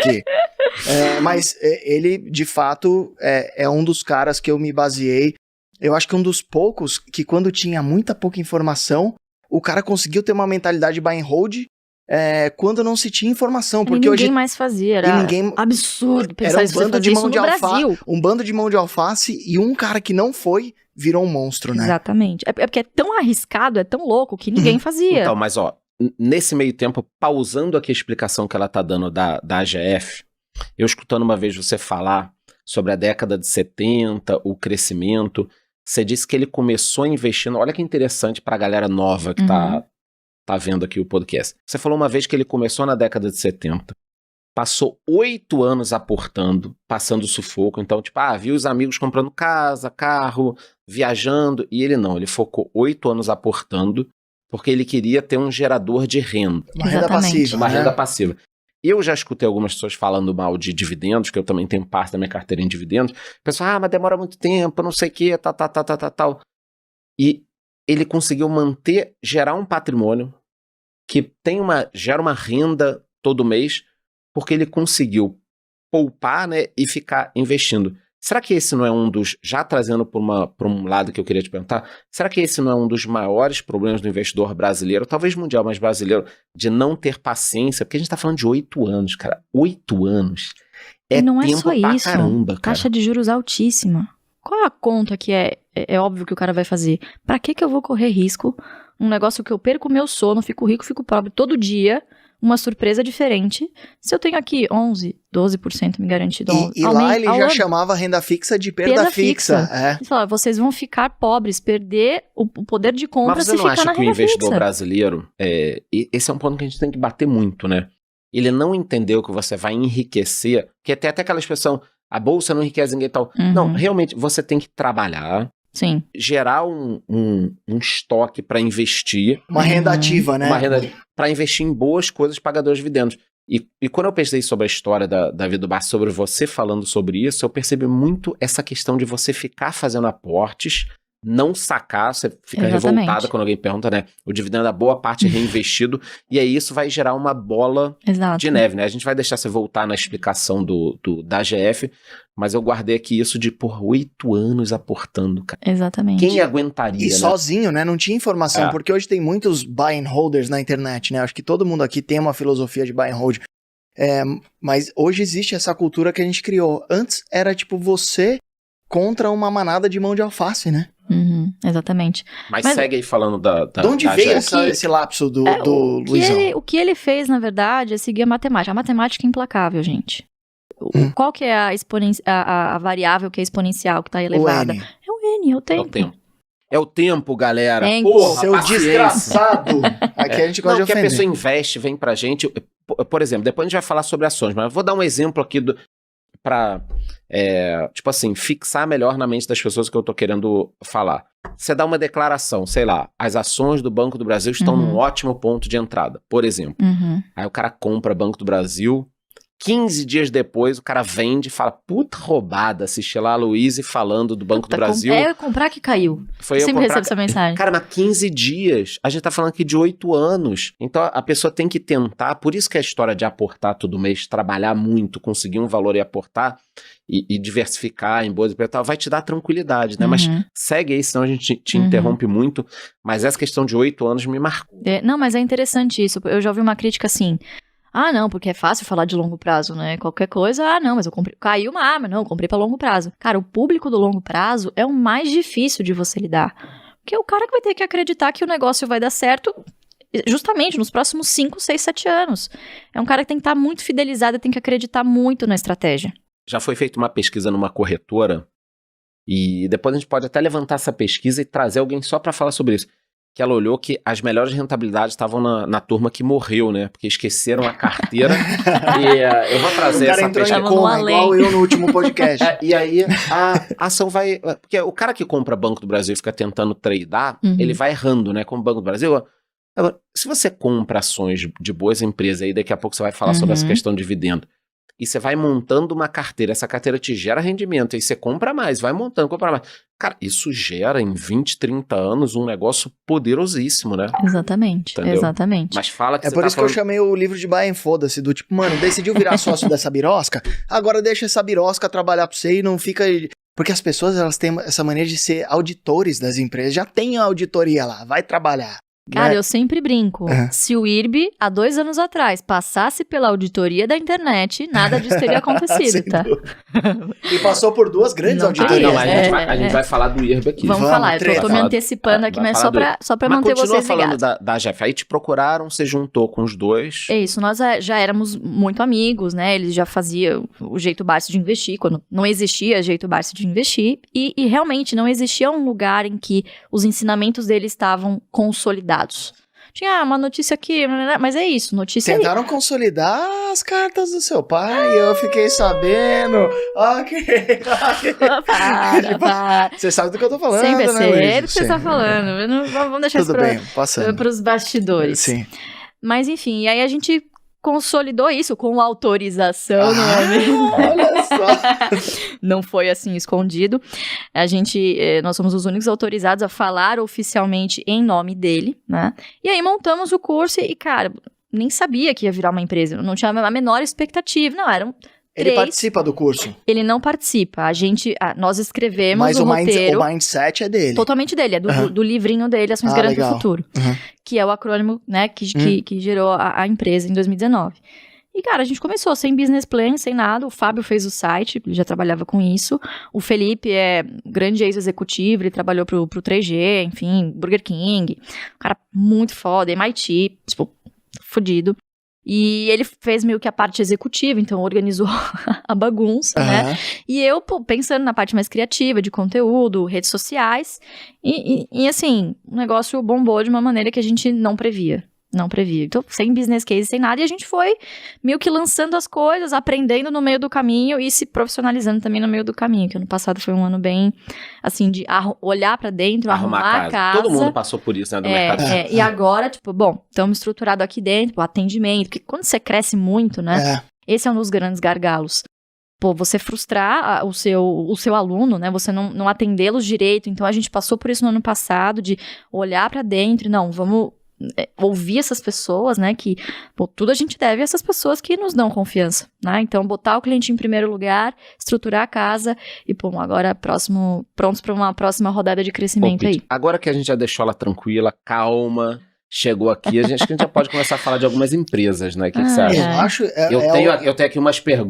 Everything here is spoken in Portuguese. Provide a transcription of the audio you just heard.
aqui. Mas ele, de fato, é um dos caras que eu me baseei. Eu acho que um dos poucos que quando tinha muita pouca informação, o cara conseguiu ter uma mentalidade buy and hold quando não se tinha informação. Porque ninguém mais fazia, era absurdo pensar era isso, você fazer isso no Brasil. Um bando de mão de alface e um cara que não foi, virou um monstro, né? Exatamente. É porque é tão arriscado, é tão louco que ninguém fazia. Então, mas nesse meio tempo, pausando aqui a explicação que ela tá dando da AGF, eu escutando uma vez você falar sobre a década de 70, o crescimento, você disse que ele começou investindo, olha que interessante pra galera nova que tá vendo aqui o podcast. Você falou uma vez que ele começou na década de 70, passou 8 anos aportando, passando sufoco, então viu os amigos comprando casa, carro, viajando, e ele focou 8 anos aportando, porque ele queria ter um gerador de renda. Uma renda passiva. Uma renda passiva. Eu já escutei algumas pessoas falando mal de dividendos, que eu também tenho parte da minha carteira em dividendos. Pessoal, mas demora muito tempo, não sei o quê, tal. E ele conseguiu gerar um patrimônio que gera uma renda todo mês, porque ele conseguiu poupar, né, e ficar investindo. Será que esse não é um dos, já trazendo para um lado que eu queria te perguntar, será que esse não é um dos maiores problemas do investidor brasileiro, talvez mundial, mas brasileiro, de não ter paciência? Porque a gente tá falando de 8 anos, cara. 8 anos é não tempo é só pra isso. caramba, cara. Taxa de juros altíssima. Qual é a conta que é óbvio que o cara vai fazer? Pra que eu vou correr risco? Um negócio que eu perco o meu sono, fico rico, fico pobre todo dia, uma surpresa diferente, se eu tenho aqui 11, 12% me garantido. E lá ele já chamava renda fixa de perda fixa. Ele falava, vocês vão ficar pobres, perder o poder de compra se ficar na renda fixa. Mas você não acha que o investidor brasileiro, esse é um ponto que a gente tem que bater muito, né? Ele não entendeu que você vai enriquecer, porque tem até aquela expressão, a bolsa não enriquece ninguém e tal. Não, realmente, você tem que trabalhar, sim, gerar um estoque para investir. Uma renda ativa, né? Uma renda para investir em boas coisas pagadoras de dividendos. E quando eu pesquisei sobre a história da vida do Bar, sobre você falando sobre isso, eu percebi muito essa questão de você ficar fazendo aportes, não sacar, você fica revoltada quando alguém pergunta, né? O dividendo, a boa parte é reinvestido, e aí isso vai gerar uma bola de neve, né? A gente vai deixar você voltar na explicação da AGF, mas eu guardei aqui isso de, 8 anos aportando, cara. Exatamente. Quem aguentaria, E sozinho, né? Não tinha informação, porque hoje tem muitos buy and holders na internet, né? Acho que todo mundo aqui tem uma filosofia de buy and hold. Mas hoje existe essa cultura que a gente criou. Antes era tipo você contra uma manada de mão de alface, né? Exatamente. Mas segue aí falando de onde veio esse lapso do Luizão? O que ele fez, na verdade, é seguir a matemática. A matemática é implacável, gente. Qual que é a variável que é exponencial, que está elevada? O N. É o N, é o tempo. É o tempo, galera. Porra, seu desgraçado. Aqui a gente gosta de ofender. Que a pessoa investe, vem pra gente. Por exemplo, depois a gente vai falar sobre ações, mas eu vou dar um exemplo aqui pra, fixar melhor na mente das pessoas que eu tô querendo falar. Você dá uma declaração, sei lá, as ações do Banco do Brasil estão num ótimo ponto de entrada, por exemplo. Aí o cara compra Banco do Brasil, 15 dias depois o cara vende e fala, puta roubada, assistir lá a Luiz falando do Banco do Brasil. Comprar que caiu. Foi eu sempre recebo essa mensagem. Cara, mas 15 dias, a gente tá falando aqui de 8 anos. Então a pessoa tem que tentar, por isso que a história de aportar todo mês, trabalhar muito, conseguir um valor e aportar, e diversificar em boas e tal, vai te dar tranquilidade, né? Mas segue aí, senão a gente te interrompe muito. Mas essa questão de 8 anos me marcou. Não, mas é interessante isso. Eu já ouvi uma crítica assim, não, porque é fácil falar de longo prazo, né? Qualquer coisa, não, mas eu comprei, caiu uma arma, não, eu comprei pra longo prazo. Cara, o público do longo prazo é o mais difícil de você lidar. Porque é o cara que vai ter que acreditar que o negócio vai dar certo justamente nos próximos 5, 6, 7 anos. É um cara que tem que estar muito fidelizado e tem que acreditar muito na estratégia. Já foi feita uma pesquisa numa corretora, e depois a gente pode até levantar essa pesquisa e trazer alguém só pra falar sobre isso. Que ela olhou que as melhores rentabilidades estavam na turma que morreu, né? Porque esqueceram a carteira. E eu vou trazer essa pesquisa. Igual eu no último podcast. E aí a ação vai... Porque o cara que compra Banco do Brasil e fica tentando tradar, ele vai errando, né? Como Banco do Brasil. Agora, se você compra ações de boas empresas, aí daqui a pouco você vai falar sobre essa questão de dividendo, e você vai montando uma carteira, essa carteira te gera rendimento, aí você compra mais, vai montando, compra mais. Cara, isso gera em 20, 30 anos um negócio poderosíssimo, né? Exatamente, Entendeu? exatamente. Mas fala que É você por tá isso que eu chamei o livro de Baia em Foda-se, do tipo, mano, decidiu virar sócio dessa birosca, agora deixa essa birosca trabalhar pra você e não fica... Porque as pessoas, elas têm essa maneira de ser auditores das empresas, já tem a auditoria lá, vai trabalhar. Cara, né? eu sempre brinco. Se o IRB, há 2 anos atrás, passasse pela auditoria da internet, nada disso teria acontecido, Sem tá? dúvida. E passou por 2 grandes Não auditorias. teria, não, a gente é. vai falar do IRB aqui. Vamos falar, eu tô me antecipando aqui, vai mas falar só pra Mas manter continua vocês falando ligados. da Jeff. Aí te procuraram, você juntou com os dois. É isso, nós já éramos muito amigos, né? Eles já faziam o jeito Barsi de investir, quando não existia jeito Barsi de investir. E realmente não existia um lugar em que os ensinamentos deles estavam consolidados. Tinha uma notícia aqui, mas é isso, notícia Tentaram consolidar as cartas do seu pai, eu fiquei sabendo. Ok. Para. Você sabe do que eu tô falando, Sempre é né, sério Luiz? que você está falando. Vamos deixar Tudo bem, passando. para os bastidores. Sim. Mas enfim, e aí a gente consolidou isso com autorização, não é mesmo? Olha só. Não foi assim escondido. Nós somos os únicos autorizados a falar oficialmente em nome dele, né? E aí montamos o curso e, cara, nem sabia que ia virar uma empresa. Não tinha a menor expectativa. Não, eram Ele 3. participa do curso, Ele não participa. Nós escrevemos mas o roteiro. o mindset é dele. Totalmente dele, é do livrinho dele, Ações Garantem o legal. Futuro. Uhum. Que é o acrônimo, né, que gerou a empresa em 2019. E, cara, a gente começou sem business plan, sem nada. O Fábio fez o site, ele já trabalhava com isso. O Felipe é grande ex-executivo, ele trabalhou pro 3G, enfim, Burger King. Um cara muito foda, MIT, tipo, fodido. E ele fez meio que a parte executiva, então organizou a bagunça, né? E eu, pensando na parte mais criativa, de conteúdo, redes sociais. E assim, o negócio bombou de uma maneira que a gente não previa. Não previa. Então, sem business case, sem nada. E a gente foi meio que lançando as coisas, aprendendo no meio do caminho e se profissionalizando também no meio do caminho. Que ano passado foi um ano bem, assim, de olhar pra dentro, arrumar a casa. Todo mundo passou por isso, né, do mercado. E agora, tipo, bom, estamos estruturados aqui dentro, o atendimento. Porque quando você cresce muito, né? Esse é um dos grandes gargalos. Pô, você frustrar o seu aluno, né? Você não atendê-los direito. Então, a gente passou por isso no ano passado, de olhar pra dentro e, não, vamos ouvir essas pessoas, né, que, pô, tudo a gente deve a essas pessoas que nos dão confiança, né, então botar o cliente em primeiro lugar, estruturar a casa e, pô, agora prontos para uma próxima rodada de crescimento aí. Agora que a gente já deixou ela tranquila, calma, chegou aqui, acho que a gente já pode começar a falar de algumas empresas, né, o que você acha? Eu acho... Eu tenho aqui umas perguntas